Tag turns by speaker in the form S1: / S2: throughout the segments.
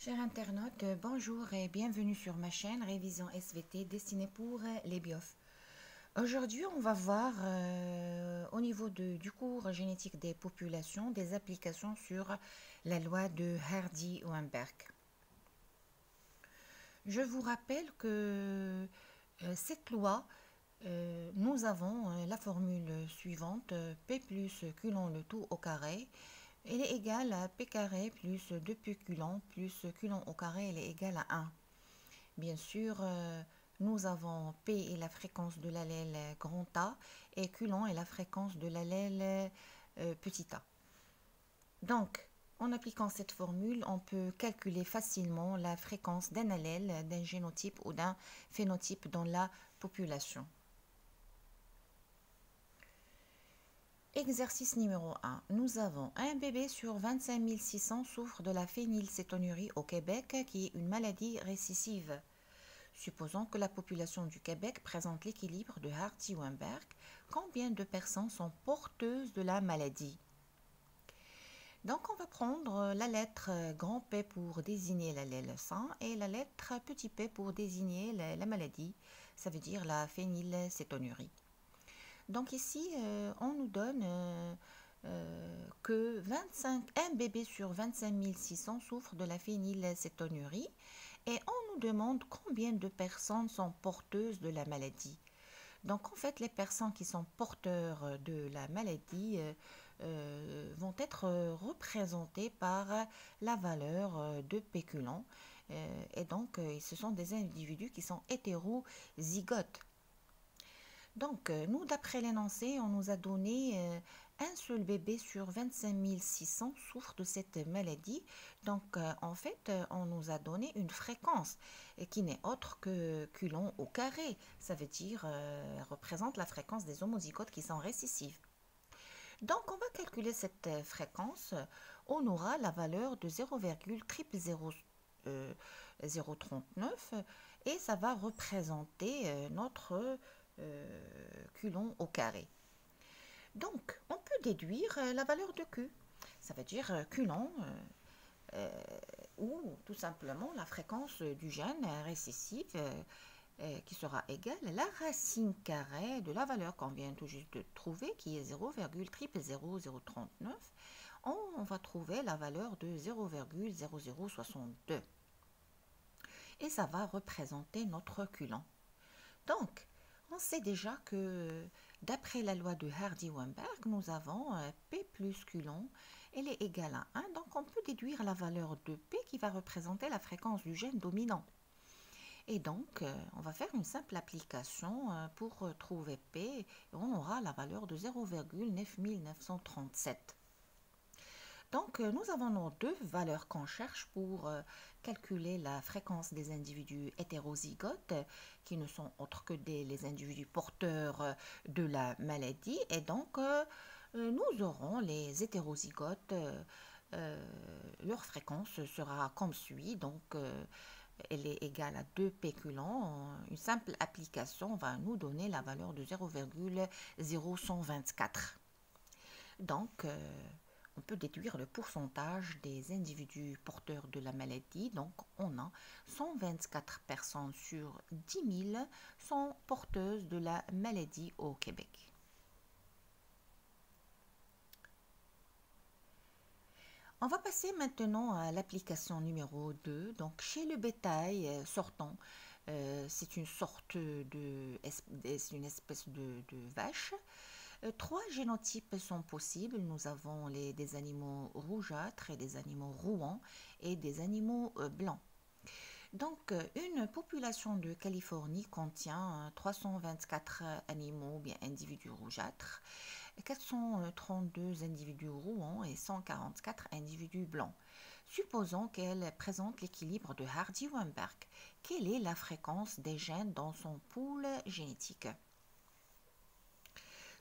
S1: Chers internautes, bonjour et bienvenue sur ma chaîne Révision SVT destinée pour les biofs. Aujourd'hui, on va voir au niveau du cours génétique des populations des applications sur la loi de Hardy-Weinberg. Je vous rappelle que cette loi, nous avons la formule suivante, P plus Coulomb le tout au carré. Elle est égale à P carré plus 2P Coulomb plus Coulomb au carré, elle est égale à 1. Bien sûr, nous avons P est la fréquence de l'allèle grand A et Coulomb est la fréquence de l'allèle petit a. Donc, en appliquant cette formule, on peut calculer facilement la fréquence d'un allèle, d'un génotype ou d'un phénotype dans la population. Exercice numéro 1. Nous avons un bébé sur 25 600 souffre de la phénylcétonurie au Québec, qui est une maladie récessive. Supposons que la population du Québec présente l'équilibre de Hardy-Weinberg. Combien de personnes sont porteuses de la maladie? Donc, on va prendre la lettre grand P pour désigner l'allèle sain et la lettre petit p pour désigner la maladie, ça veut dire la phénylcétonurie. Donc ici, on nous donne que un bébé sur 25 600 souffre de la phénylcétonurie et on nous demande combien de personnes sont porteuses de la maladie. Donc en fait, les personnes qui sont porteurs de la maladie vont être représentées par la valeur de péculon. Et donc, ce sont des individus qui sont hétérozygotes. Donc, nous, d'après l'énoncé, on nous a donné un seul bébé sur 25 600 souffre de cette maladie. Donc, en fait, on nous a donné une fréquence qui n'est autre que Coulomb au carré. Ça veut dire, représente la fréquence des homozygotes qui sont récessifs. Donc, on va calculer cette fréquence. On aura la valeur de 0,00039 et ça va représenter notre Coulomb au carré. Donc, on peut déduire la valeur de Q. Ça veut dire Coulomb ou tout simplement la fréquence du gène récessif qui sera égale à la racine carrée de la valeur qu'on vient tout juste de trouver, qui est 0,000039. On va trouver la valeur de 0,0062. Et ça va représenter notre Coulomb. Donc, on sait déjà que d'après la loi de Hardy-Weinberg, nous avons P plus Coulomb, elle est égale à 1. Donc, on peut déduire la valeur de P qui va représenter la fréquence du gène dominant. Et donc, on va faire une simple application pour trouver P. Et on aura la valeur de 0,9937. Donc, nous avons nos deux valeurs qu'on cherche pour calculer la fréquence des individus hétérozygotes, qui ne sont autres que les individus porteurs de la maladie. Et donc, nous aurons les hétérozygotes, leur fréquence sera comme suit. Donc, elle est égale à 2 péculons. Une simple application va nous donner la valeur de 0,0124. Donc, on peut déduire le pourcentage des individus porteurs de la maladie. Donc, on a 124 personnes sur 10 000 sont porteuses de la maladie au Québec. On va passer maintenant à l'application numéro 2. Donc, chez le bétail sortant, c'est une sorte c'est une espèce de vache. Trois génotypes sont possibles. Nous avons des animaux rougeâtres et des animaux rouans et des animaux blancs. Donc, une population de Californie contient 324 animaux, bien individus rougeâtres, 432 individus rouans et 144 individus blancs. Supposons qu'elle présente l'équilibre de Hardy-Weinberg. Quelle est la fréquence des gènes dans son pool génétique?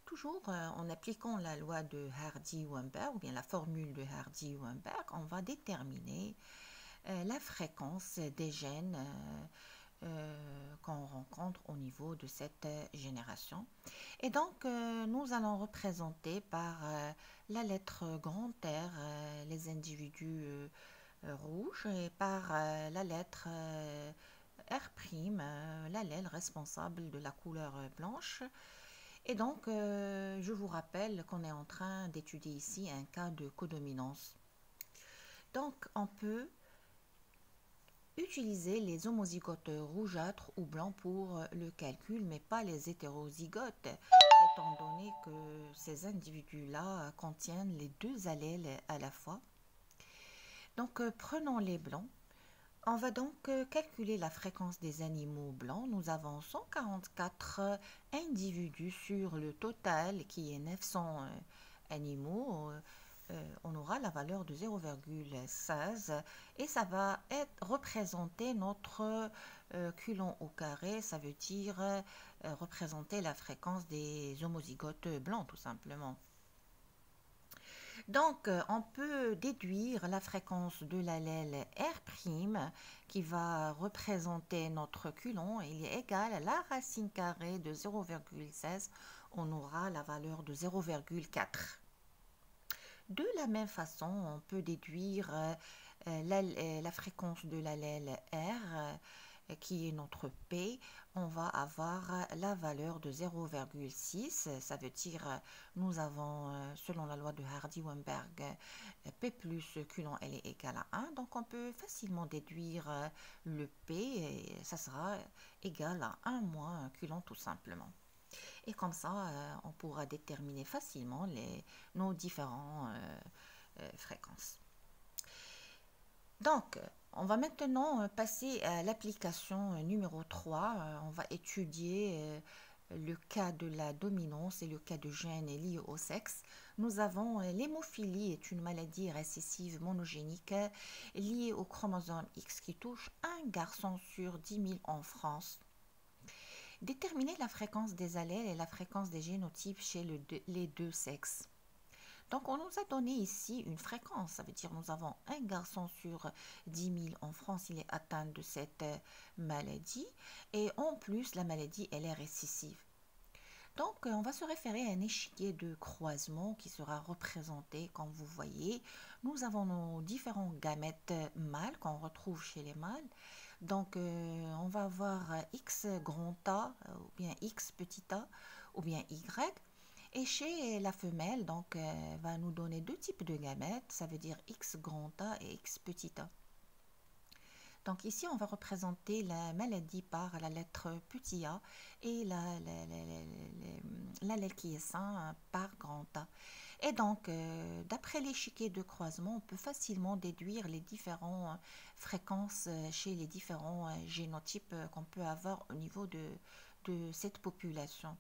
S1: Toujours en appliquant la loi de Hardy-Weinberg, ou bien la formule de Hardy-Weinberg, on va déterminer la fréquence des gènes qu'on rencontre au niveau de cette génération. Et donc, nous allons représenter par la lettre grand R les individus rouge et par la lettre R', l'allèle responsable de la couleur blanche. Et donc, je vous rappelle qu'on est en train d'étudier ici un cas de codominance. Donc, on peut utiliser les homozygotes rougeâtres ou blancs pour le calcul, mais pas les hétérozygotes, étant donné que ces individus-là contiennent les deux allèles à la fois. Donc, prenons les blancs. On va donc calculer la fréquence des animaux blancs. Nous avons 144 individus sur le total qui est 900 animaux. On aura la valeur de 0,16 et ça va représenter notre culon au carré. Ça veut dire représenter la fréquence des homozygotes blancs tout simplement. Donc, on peut déduire la fréquence de l'allèle R' qui va représenter notre culon. Il est égal à la racine carrée de 0,16. On aura la valeur de 0,4. De la même façon, on peut déduire la fréquence de l'allèle R qui est notre P, on va avoir la valeur de 0,6. Ça veut dire, nous avons, selon la loi de Hardy-Weinberg, P plus culon, elle est égale à 1. Donc, on peut facilement déduire le P et ça sera égal à 1 moins culon tout simplement. Et comme ça, on pourra déterminer facilement nos différentes fréquences. Donc, on va maintenant passer à l'application numéro 3. On va étudier le cas de la dominance et le cas de gènes liés au sexe. Nous avons l'hémophilie est une maladie récessive monogénique liée au chromosome X qui touche un garçon sur 10 000 en France. Déterminer la fréquence des allèles et la fréquence des génotypes chez les deux sexes. Donc, on nous a donné ici une fréquence. Ça veut dire que nous avons un garçon sur 10 000 en France, il est atteint de cette maladie. Et en plus, la maladie, elle est récessive. Donc, on va se référer à un échiquier de croisement qui sera représenté, comme vous voyez. Nous avons nos différents gamètes mâles qu'on retrouve chez les mâles. Donc, on va avoir X grand A, ou bien X petit a, ou bien Y. Et chez la femelle, donc, va nous donner deux types de gamètes, ça veut dire X grand A et X petit a. Donc ici, on va représenter la maladie par la lettre petit a et l'allèle qui est sain par grand A. Et donc, d'après l'échiquier de croisement, on peut facilement déduire les différentes fréquences chez les différents génotypes qu'on peut avoir au niveau de cette population.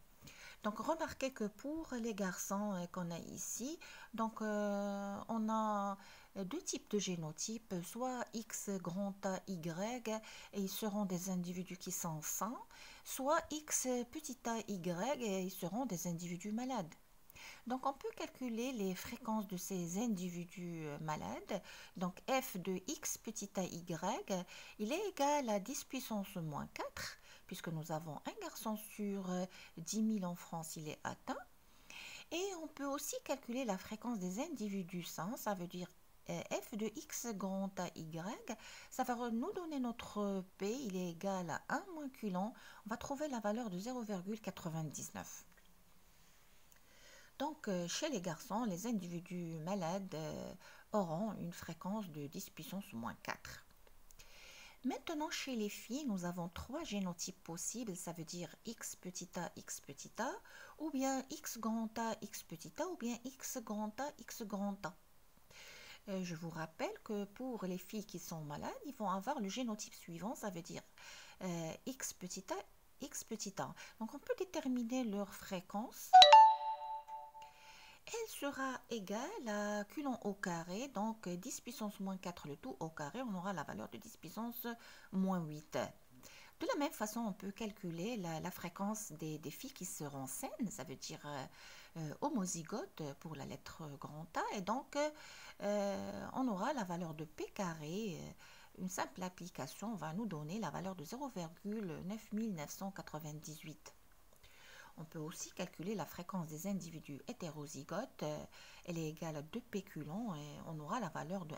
S1: Donc, remarquez que pour les garçons qu'on a ici, donc on a deux types de génotypes, soit X grand A Y, et ils seront des individus qui sont sains, soit X petit a Y, et ils seront des individus malades. Donc, on peut calculer les fréquences de ces individus malades. Donc, f de x petit a y, il est égal à 10 puissance moins 4, puisque nous avons un garçon sur 10 000 en France, il est atteint. Et on peut aussi calculer la fréquence des individus sains, ça veut dire f de x grand a y, ça va nous donner notre p, il est égal à 1 moins culon, on va trouver la valeur de 0,99. Donc, chez les garçons, les individus malades auront une fréquence de 10 puissance moins 4. Maintenant, chez les filles, nous avons trois génotypes possibles, ça veut dire X petit a, ou bien X grand A, X petit a, ou bien X grand A, X grand A. Je vous rappelle que pour les filles qui sont malades, ils vont avoir le génotype suivant, ça veut dire X petit a, X petit a. Donc, on peut déterminer leur fréquence. Elle sera égale à culon au carré, donc 10 puissance moins 4 le tout au carré, on aura la valeur de 10 puissance moins 8. De la même façon, on peut calculer la fréquence des filles qui seront saines, ça veut dire homozygote pour la lettre grand A, et donc on aura la valeur de P carré. Une simple application va nous donner la valeur de 0,9998. On peut aussi calculer la fréquence des individus hétérozygotes. Elle est égale à 2 péculons et on aura la valeur de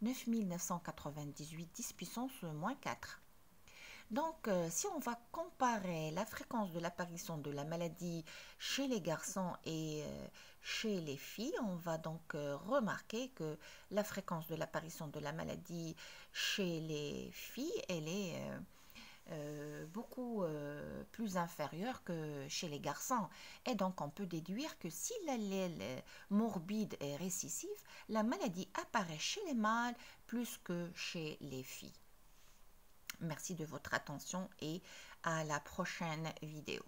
S1: 1,9998 10 puissance moins 4. Donc, si on va comparer la fréquence de l'apparition de la maladie chez les garçons et chez les filles, on va donc remarquer que la fréquence de l'apparition de la maladie chez les filles, elle est beaucoup plus inférieure que chez les garçons. Et donc, on peut déduire que si l'allèle morbide est récessif, la maladie apparaît chez les mâles plus que chez les filles. Merci de votre attention et à la prochaine vidéo.